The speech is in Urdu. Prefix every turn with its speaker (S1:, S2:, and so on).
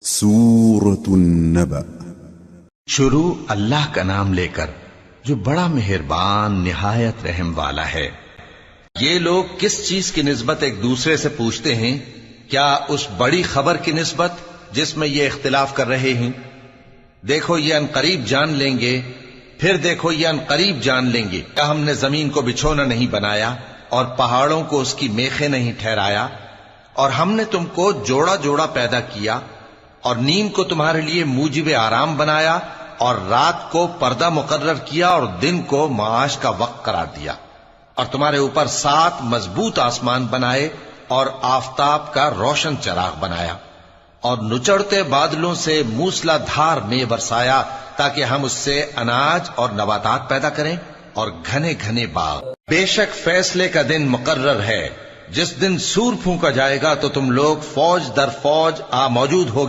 S1: سورة النبأ۔
S2: شروع اللہ کا نام لے کر جو بڑا مہربان نہایت رحم والا ہے۔ یہ لوگ کس چیز کی نسبت ایک دوسرے سے پوچھتے ہیں؟ کیا اس بڑی خبر کی نسبت جس میں یہ اختلاف کر رہے ہیں؟ دیکھو یہ انقریب جان لیں گے، پھر دیکھو یہ انقریب جان لیں گے۔ کیا ہم نے زمین کو بچھونا نہیں بنایا اور پہاڑوں کو اس کی میخیں نہیں ٹھہرایا؟ اور ہم نے تم کو جوڑا جوڑا پیدا کیا اور نیند کو تمہارے لیے موجب آرام بنایا اور رات کو پردہ مقرر کیا اور دن کو معاش کا وقت قرار دیا، اور تمہارے اوپر 7 مضبوط آسمان بنائے اور آفتاب کا روشن چراغ بنایا، اور نچڑتے بادلوں سے موسلا دھار میں برسایا تاکہ ہم اس سے اناج اور نباتات پیدا کریں اور گھنے گھنے باغ۔ بے شک فیصلے کا دن مقرر ہے، جس دن سور پھونکا جائے گا تو تم لوگ فوج در فوج موجود ہو